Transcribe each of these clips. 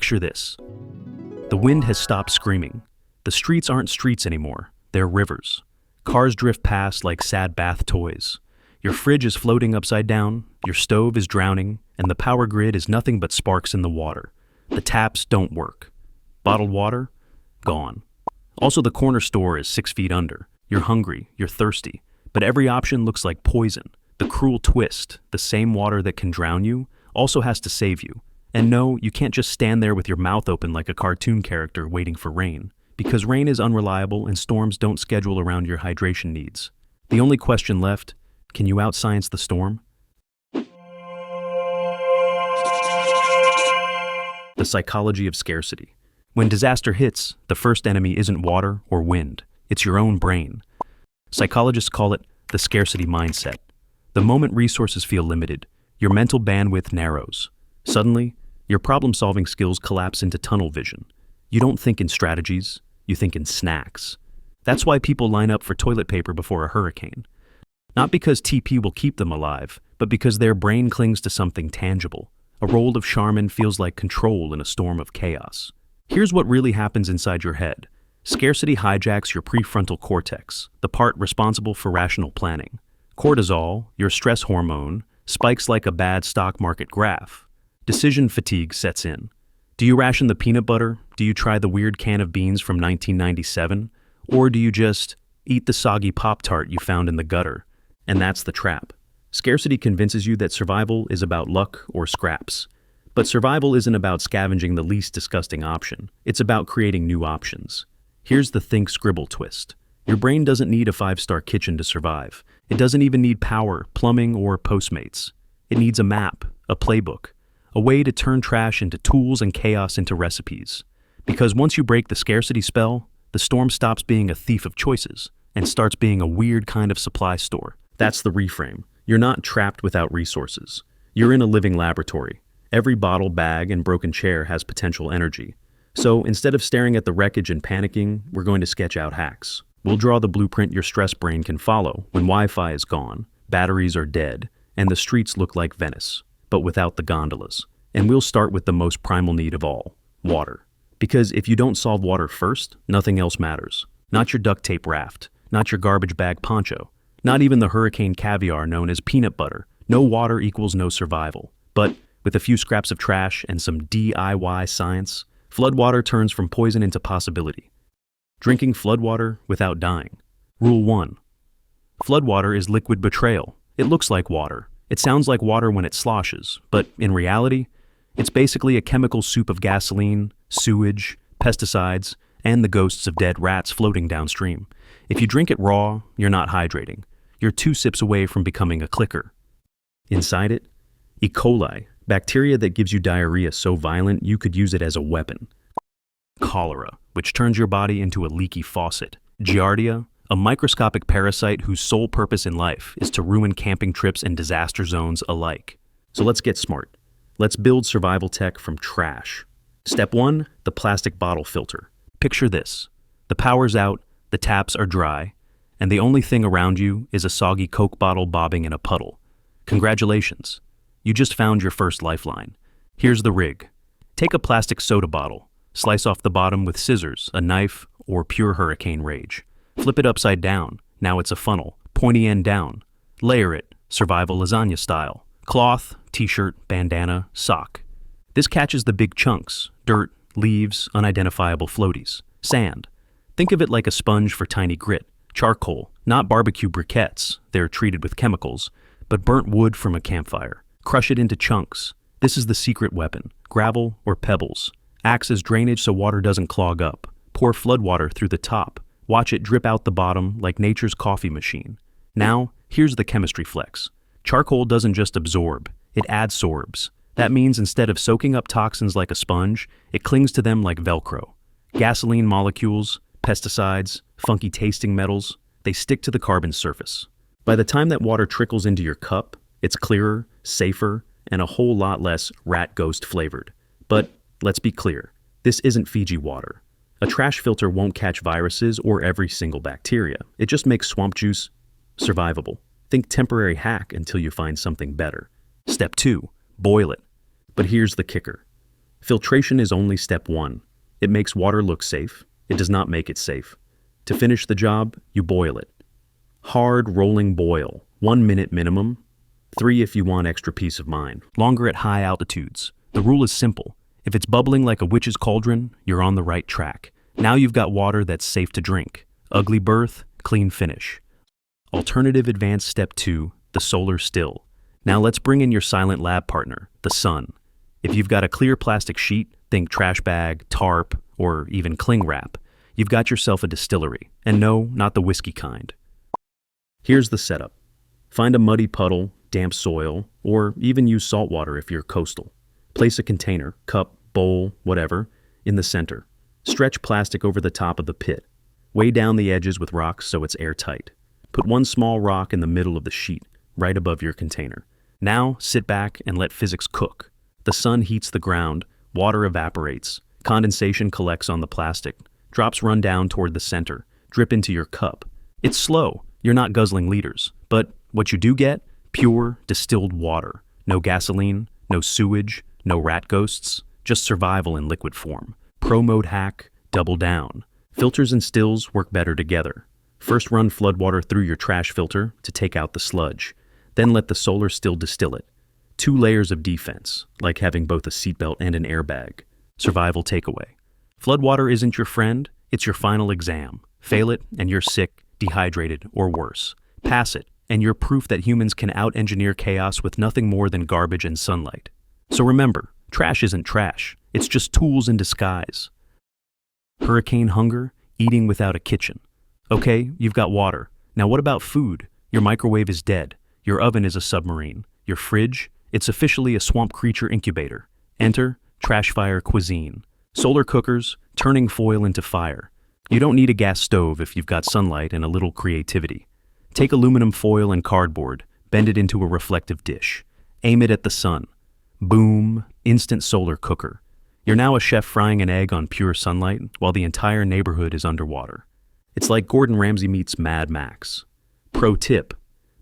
Picture this. The wind has stopped screaming. The streets aren't streets anymore, they're rivers. Cars drift past like sad bath toys. Your fridge is floating upside down, your stove is drowning, and the power grid is nothing but sparks in the water. The taps don't work. Bottled water? Gone. Also, the corner store is 6 feet under. You're hungry, you're thirsty, but every option looks like poison. The cruel twist, the same water that can drown you, also has to save you. And no, you can't just stand there with your mouth open like a cartoon character waiting for rain, because rain is unreliable and storms don't schedule around your hydration needs. The only question left, can you outscience the storm? The Psychology of Scarcity. When disaster hits, the first enemy isn't water or wind, it's your own brain. Psychologists call it the scarcity mindset. The moment resources feel limited, your mental bandwidth narrows. Suddenly, your problem-solving skills collapse into tunnel vision. You don't think in strategies, you think in snacks. That's why people line up for toilet paper before a hurricane. Not because TP will keep them alive, but because their brain clings to something tangible. A roll of Charmin feels like control in a storm of chaos. Here's what really happens inside your head. Scarcity hijacks your prefrontal cortex, the part responsible for rational planning. Cortisol, your stress hormone, spikes like a bad stock market graph. Decision fatigue sets in. Do you ration the peanut butter? Do you try the weird can of beans from 1997? Or do you just eat the soggy Pop-Tart you found in the gutter? And that's the trap. Scarcity convinces you that survival is about luck or scraps. But survival isn't about scavenging the least disgusting option. It's about creating new options. Here's the think Scribble twist. Your brain doesn't need a 5-star kitchen to survive. It doesn't even need power, plumbing, or Postmates. It needs a map, a playbook, a way to turn trash into tools and chaos into recipes. Because once you break the scarcity spell, the storm stops being a thief of choices and starts being a weird kind of supply store. That's the reframe. You're not trapped without resources. You're in a living laboratory. Every bottle, bag, and broken chair has potential energy. So instead of staring at the wreckage and panicking, we're going to sketch out hacks. We'll draw the blueprint your stress brain can follow when Wi-Fi is gone, batteries are dead, and the streets look like Venice, but without the gondolas. And we'll start with the most primal need of all, water. Because if you don't solve water first, nothing else matters. Not your duct tape raft, not your garbage bag poncho, not even the hurricane caviar known as peanut butter. No water equals no survival. But with a few scraps of trash and some DIY science, floodwater turns from poison into possibility. Drinking floodwater without dying. Rule 1. Floodwater is liquid betrayal. It looks like water. It sounds like water when it sloshes, but in reality, it's basically a chemical soup of gasoline, sewage, pesticides, and the ghosts of dead rats floating downstream. If you drink it raw, you're not hydrating. You're 2 sips away from becoming a clicker. Inside it, E. coli, bacteria that gives you diarrhea so violent you could use it as a weapon. Cholera, which turns your body into a leaky faucet. Giardia, a microscopic parasite whose sole purpose in life is to ruin camping trips and disaster zones alike. So let's get smart. Let's build survival tech from trash. Step 1, the plastic bottle filter. Picture this. The power's out, the taps are dry, and the only thing around you is a soggy Coke bottle bobbing in a puddle. Congratulations. You just found your first lifeline. Here's the rig. Take a plastic soda bottle, slice off the bottom with scissors, a knife, or pure hurricane rage. Flip it upside down. Now it's a funnel, pointy end down. Layer it, survival lasagna style. Cloth, t-shirt, bandana, sock. This catches the big chunks, dirt, leaves, unidentifiable floaties. Sand. Think of it like a sponge for tiny grit. Charcoal, not barbecue briquettes, they're treated with chemicals, but burnt wood from a campfire. Crush it into chunks. This is the secret weapon. Gravel or pebbles. Acts as drainage so water doesn't clog up. Pour floodwater through the top. Watch it drip out the bottom like nature's coffee machine. Now, here's the chemistry flex. Charcoal doesn't just absorb, it adsorbs. That means instead of soaking up toxins like a sponge, it clings to them like Velcro. Gasoline molecules, pesticides, funky tasting metals, they stick to the carbon surface. By the time that water trickles into your cup, it's clearer, safer, and a whole lot less rat ghost flavored. But let's be clear, this isn't Fiji water. A trash filter won't catch viruses or every single bacteria. It just makes swamp juice survivable. Think temporary hack until you find something better. Step 2, boil it. But here's the kicker. Filtration is only step one. It makes water look safe. It does not make it safe. To finish the job, you boil it. Hard, rolling boil, 1 minute minimum. 3 if you want extra peace of mind. Longer at high altitudes. The rule is simple. If it's bubbling like a witch's cauldron, you're on the right track. Now you've got water that's safe to drink. Ugly birth, clean finish. Alternative advanced step 2, the solar still. Now let's bring in your silent lab partner, the sun. If you've got a clear plastic sheet, think trash bag, tarp, or even cling wrap, you've got yourself a distillery. And no, not the whiskey kind. Here's the setup. Find a muddy puddle, damp soil, or even use salt water if you're coastal. Place a container, cup, bowl, whatever, in the center. Stretch plastic over the top of the pit. Weigh down the edges with rocks so it's airtight. Put one small rock in the middle of the sheet, right above your container. Now, sit back and let physics cook. The sun heats the ground, water evaporates, condensation collects on the plastic, drops run down toward the center, drip into your cup. It's slow, you're not guzzling liters, but what you do get? Pure, distilled water. No gasoline, no sewage, no rat ghosts, just survival in liquid form. Pro mode hack, double down. Filters and stills work better together. First run floodwater through your trash filter to take out the sludge. Then let the solar still distill it. 2 layers of defense, like having both a seatbelt and an airbag. Survival takeaway. Floodwater isn't your friend, it's your final exam. Fail it, and you're sick, dehydrated, or worse. Pass it, and you're proof that humans can out-engineer chaos with nothing more than garbage and sunlight. So remember, trash isn't trash, it's just tools in disguise. Hurricane hunger, eating without a kitchen. Okay, you've got water. Now what about food? Your microwave is dead. Your oven is a submarine. Your fridge? It's officially a swamp creature incubator. Enter trash fire cuisine. Solar cookers, turning foil into fire. You don't need a gas stove if you've got sunlight and a little creativity. Take aluminum foil and cardboard, bend it into a reflective dish. Aim it at the sun. Boom, instant solar cooker. You're now a chef frying an egg on pure sunlight while the entire neighborhood is underwater. It's like Gordon Ramsay meets Mad Max. Pro tip.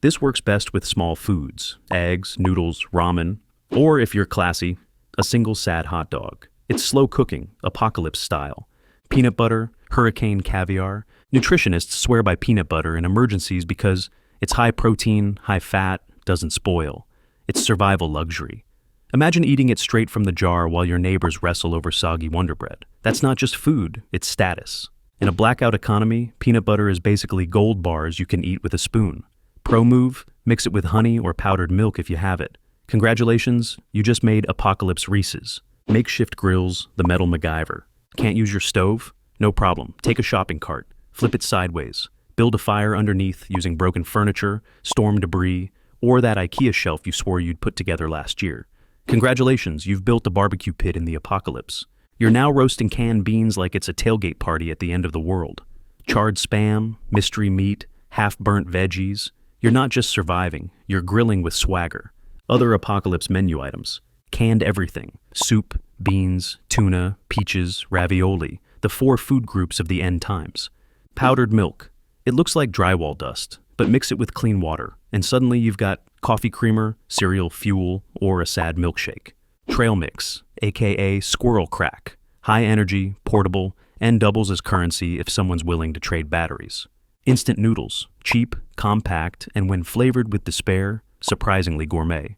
This works best with small foods, eggs, noodles, ramen, or if you're classy, a single sad hot dog. It's slow cooking, apocalypse style. Peanut butter, hurricane caviar. Nutritionists swear by peanut butter in emergencies because it's high protein, high fat, doesn't spoil. It's survival luxury. Imagine eating it straight from the jar while your neighbors wrestle over soggy Wonder Bread. That's not just food, it's status. In a blackout economy, peanut butter is basically gold bars you can eat with a spoon. Pro move, mix it with honey or powdered milk if you have it. Congratulations, you just made Apocalypse Reese's. Makeshift grills, the metal MacGyver. Can't use your stove? No problem, take a shopping cart, flip it sideways, build a fire underneath using broken furniture, storm debris, or that IKEA shelf you swore you'd put together last year. Congratulations, you've built a barbecue pit in the apocalypse. You're now roasting canned beans like it's a tailgate party at the end of the world. Charred spam, mystery meat, half-burnt veggies. You're not just surviving, you're grilling with swagger. Other apocalypse menu items. Canned everything. Soup, beans, tuna, peaches, ravioli. The 4 food groups of the end times. Powdered milk. It looks like drywall dust, but mix it with clean water, and suddenly you've got coffee creamer, cereal fuel, or a sad milkshake. Trail mix, aka squirrel crack. High energy, portable, and doubles as currency if someone's willing to trade batteries. Instant noodles, cheap, compact, and when flavored with despair, surprisingly gourmet.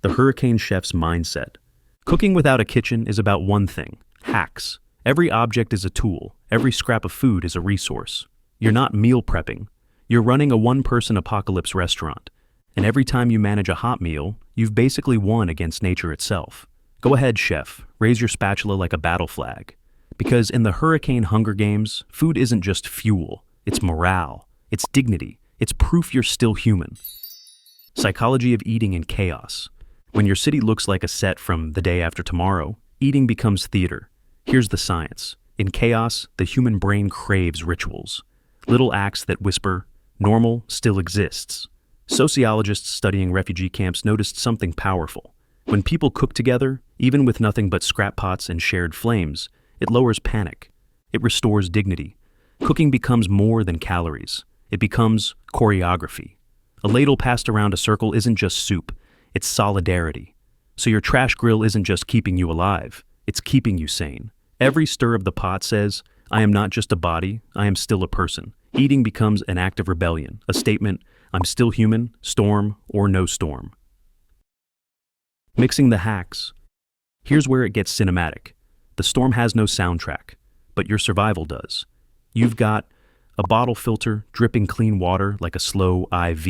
The hurricane chef's mindset. Cooking without a kitchen is about one thing: hacks. Every object is a tool. Every scrap of food is a resource. You're not meal prepping. You're running a one-person apocalypse restaurant. And every time you manage a hot meal, you've basically won against nature itself. Go ahead, chef. Raise your spatula like a battle flag. Because in the hurricane Hunger Games, food isn't just fuel. It's morale. It's dignity. It's proof you're still human. Psychology of eating in chaos. When your city looks like a set from The Day After Tomorrow, eating becomes theater. Here's the science. In chaos, the human brain craves rituals. Little acts that whisper, normal still exists. Sociologists studying refugee camps noticed something powerful. When people cook together, even with nothing but scrap pots and shared flames, it lowers panic. It restores dignity. Cooking becomes more than calories. It becomes choreography. A ladle passed around a circle isn't just soup, it's solidarity. So your trash grill isn't just keeping you alive, It's keeping you sane. Every stir of the pot says, I am not just a body, I am still a person. Eating becomes an act of rebellion, a statement, I'm still human, storm or no storm. Mixing the hacks. Here's where it gets cinematic. The storm has no soundtrack, but your survival does. You've got a bottle filter dripping clean water like a slow IV,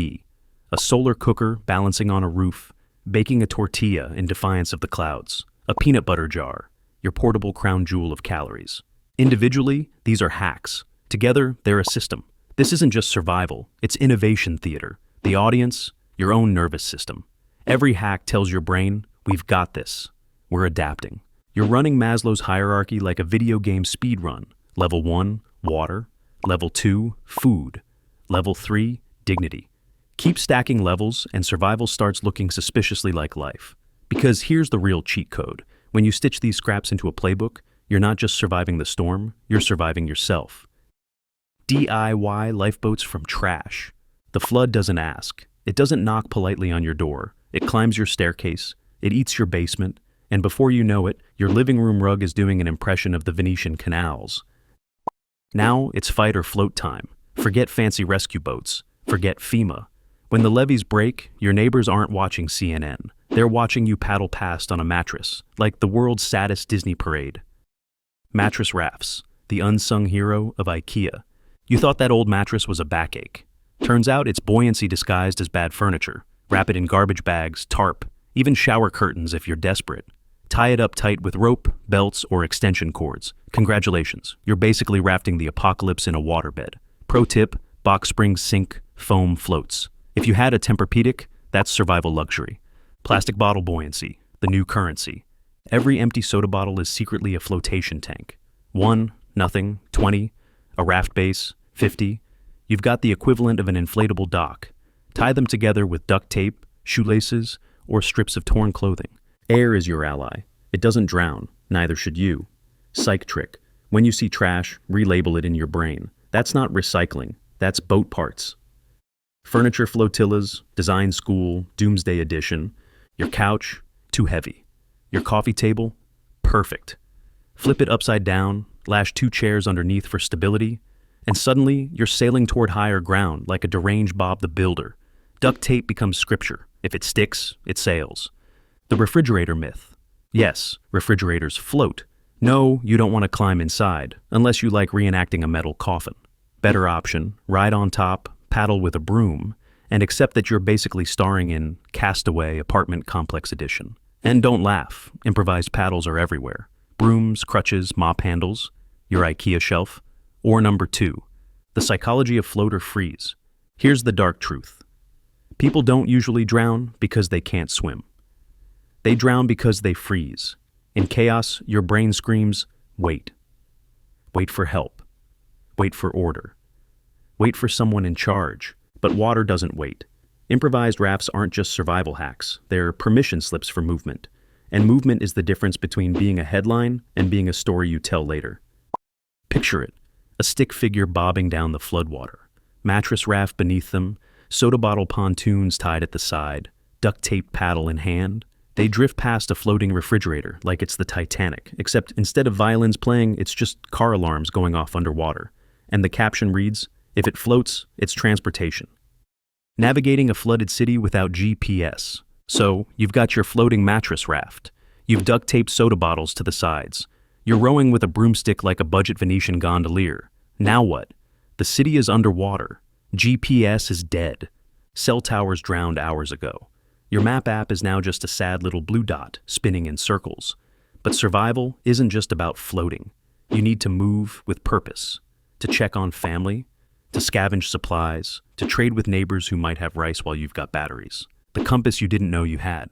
a solar cooker balancing on a roof, baking a tortilla in defiance of the clouds, a peanut butter jar, your portable crown jewel of calories. Individually, these are hacks. Together, they're a system. This isn't just survival, it's innovation theater. The audience, your own nervous system. Every hack tells your brain, we've got this. We're adapting. You're running Maslow's hierarchy like a video game speed run. Level 1, water. Level 2, food. Level 3, dignity. Keep stacking levels and survival starts looking suspiciously like life. Because here's the real cheat code. When you stitch these scraps into a playbook, you're not just surviving the storm, you're surviving yourself. DIY lifeboats from trash. The flood doesn't ask. It doesn't knock politely on your door. It climbs your staircase. It eats your basement. And before you know it, your living room rug is doing an impression of the Venetian canals. Now it's fight or float time. Forget fancy rescue boats. Forget FEMA. When the levees break, your neighbors aren't watching CNN. They're watching you paddle past on a mattress, like the world's saddest Disney parade. Mattress rafts, the unsung hero of IKEA. You thought that old mattress was a backache. Turns out it's buoyancy disguised as bad furniture. Wrap it in garbage bags, tarp, even shower curtains if you're desperate. Tie it up tight with rope, belts, or extension cords. Congratulations, you're basically rafting the apocalypse in a waterbed. Pro tip, box springs sink, foam floats. If you had a Tempur-Pedic, that's survival luxury. Plastic bottle buoyancy, the new currency. Every empty soda bottle is secretly a flotation tank. 1, nothing, 20, a raft base, 50. You've got the equivalent of an inflatable dock. Tie them together with duct tape, shoelaces, or strips of torn clothing. Air is your ally. It doesn't drown, neither should you. Psych trick. When you see trash, relabel it in your brain. That's not recycling, that's boat parts. Furniture flotillas, design school, doomsday edition. Your couch, too heavy. Your coffee table, perfect. Flip it upside down, lash 2 chairs underneath for stability, and suddenly you're sailing toward higher ground like a deranged Bob the Builder. Duct tape becomes scripture. If it sticks, it sails. The refrigerator myth. Yes, refrigerators float. No, you don't want to climb inside, unless you like reenacting a metal coffin. Better option, ride on top, paddle with a broom, and accept that you're basically starring in Castaway Apartment Complex Edition. And don't laugh, improvised paddles are everywhere. Brooms, crutches, mop handles, your IKEA shelf. Or number 2, the psychology of float or freeze. Here's the dark truth. People don't usually drown because they can't swim. They drown because they freeze. In chaos, your brain screams, wait. Wait for help. Wait for order. Wait for someone in charge. But water doesn't wait. Improvised rafts aren't just survival hacks. They're permission slips for movement. And movement is the difference between being a headline and being a story you tell later. Picture it. A stick figure bobbing down the floodwater. Mattress raft beneath them. Soda bottle pontoons tied at the side. Duct tape paddle in hand. They drift past a floating refrigerator like it's the Titanic, except instead of violins playing, it's just car alarms going off underwater. And the caption reads, if it floats, it's transportation. Navigating a flooded city without GPS. So, you've got your floating mattress raft. You've duct taped soda bottles to the sides. You're rowing with a broomstick like a budget Venetian gondolier. Now what? The city is underwater. GPS is dead. Cell towers drowned hours ago. Your map app is now just a sad little blue dot spinning in circles. But survival isn't just about floating. You need to move with purpose. To check on family, to scavenge supplies, to trade with neighbors who might have rice while you've got batteries. The compass you didn't know you had.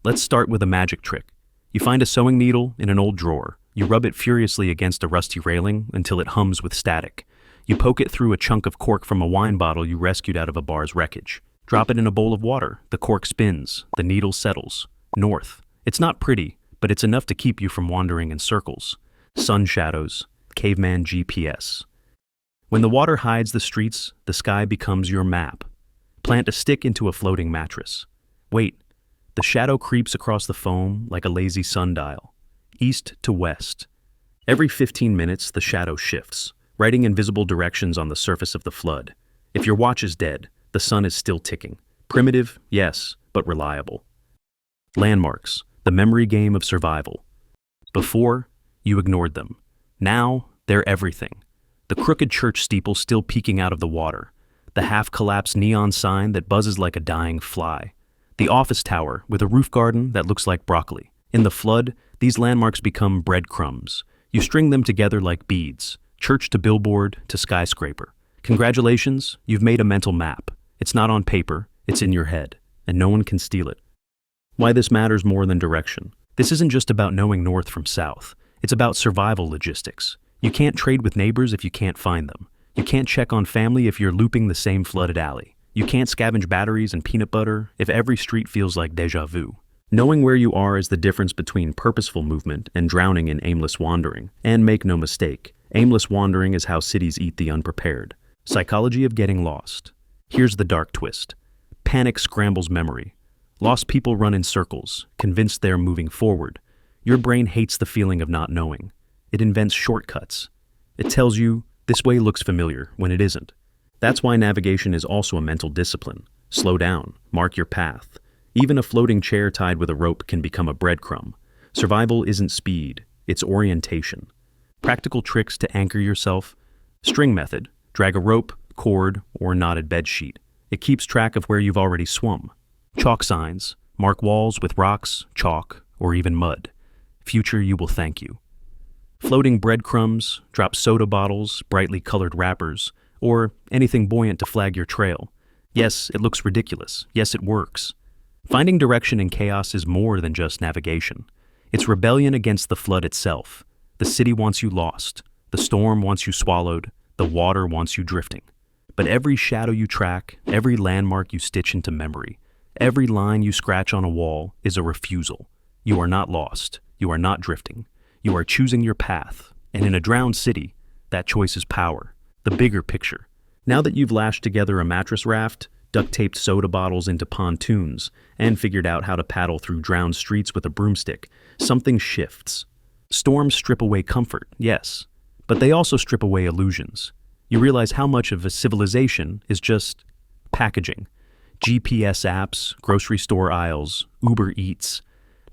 Let's start with a magic trick. You find a sewing needle in an old drawer. You rub it furiously against a rusty railing until it hums with static. You poke it through a chunk of cork from a wine bottle you rescued out of a bar's wreckage. Drop it in a bowl of water. The cork spins. The needle settles. North. It's not pretty, but it's enough to keep you from wandering in circles. Sun shadows. Caveman GPS. When the water hides the streets, the sky becomes your map. Plant a stick into a floating mattress. Wait. The shadow creeps across the foam like a lazy sundial. east to west. Every 15 minutes, the shadow shifts, writing invisible directions on the surface of the flood. If your watch is dead, the sun is still ticking. Primitive, yes, but reliable. Landmarks, the memory game of survival. Before, you ignored them. Now, they're everything. The crooked church steeple still peeking out of the water. The half-collapsed neon sign that buzzes like a dying fly. The office tower with a roof garden that looks like broccoli. In the flood, these landmarks become breadcrumbs. You string them together like beads, church to billboard to skyscraper. Congratulations, you've made a mental map. It's not on paper, it's in your head, and no one can steal it. Why this matters more than direction. This isn't just about knowing north from south. It's about survival logistics. You can't trade with neighbors if you can't find them. You can't check on family if you're looping the same flooded alley. You can't scavenge batteries and peanut butter if every street feels like déjà vu. Knowing where you are is the difference between purposeful movement and drowning in aimless wandering. And make no mistake, aimless wandering is how cities eat the unprepared. Psychology of getting lost. Here's the dark twist. Panic scrambles memory. Lost people run in circles, convinced they're moving forward. Your brain hates the feeling of not knowing. It invents shortcuts. It tells you, this way looks familiar, when it isn't. That's why navigation is also a mental discipline. Slow down, mark your path. Even a floating chair tied with a rope can become a breadcrumb. Survival isn't speed, it's orientation. Practical tricks to anchor yourself. String method, drag a rope, cord, or knotted bed sheet. It keeps track of where you've already swum. Chalk signs, mark walls with rocks, chalk, or even mud. Future you will thank you. Floating breadcrumbs, drop soda bottles, brightly colored wrappers, or anything buoyant to flag your trail. Yes, it looks ridiculous. Yes, it works. Finding direction in chaos is more than just navigation. It's rebellion against the flood itself. The city wants you lost. The storm wants you swallowed. The water wants you drifting. But every shadow you track, every landmark you stitch into memory, every line you scratch on a wall is a refusal. You are not lost. You are not drifting. You are choosing your path. And in a drowned city, that choice is power. The bigger picture. Now that you've lashed together a mattress raft, duct-taped soda bottles into pontoons, and figured out how to paddle through drowned streets with a broomstick, something shifts. Storms strip away comfort, yes, but they also strip away illusions. You realize how much of a civilization is just packaging. GPS apps, grocery store aisles, Uber Eats,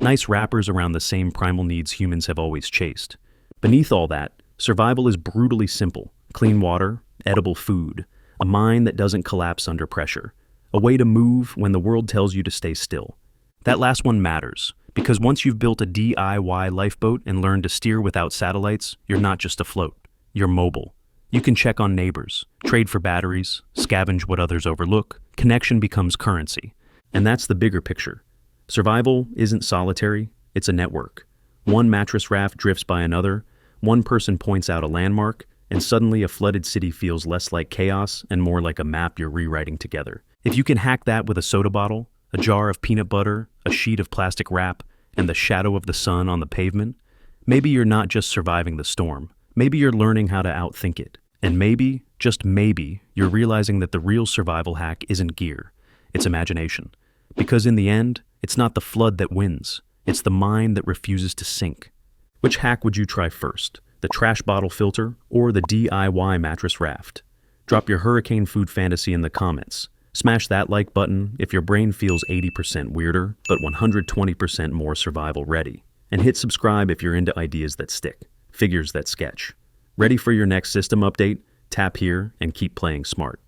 nice wrappers around the same primal needs humans have always chased. Beneath all that, survival is brutally simple. Clean water, edible food, a mind that doesn't collapse under pressure, a way to move when the world tells you to stay still. That last one matters, because once you've built a DIY lifeboat and learned to steer without satellites, you're not just afloat, you're mobile. You can check on neighbors, trade for batteries, scavenge what others overlook. Connection becomes currency. And that's the bigger picture. Survival isn't solitary, it's a network. One mattress raft drifts by another, one person points out a landmark, and suddenly a flooded city feels less like chaos and more like a map you're rewriting together. If you can hack that with a soda bottle, a jar of peanut butter, a sheet of plastic wrap, and the shadow of the sun on the pavement, maybe you're not just surviving the storm. Maybe you're learning how to outthink it. And maybe, just maybe, you're realizing that the real survival hack isn't gear, it's imagination. Because in the end, it's not the flood that wins, it's the mind that refuses to sink. Which hack would you try first? The trash bottle filter or the DIY mattress raft? Drop your hurricane food fantasy in the comments. Smash that like button if your brain feels 80% weirder, but 120% more survival ready. And hit subscribe if you're into ideas that stick, figures that sketch. Ready for your next system update? Tap here and keep playing smart.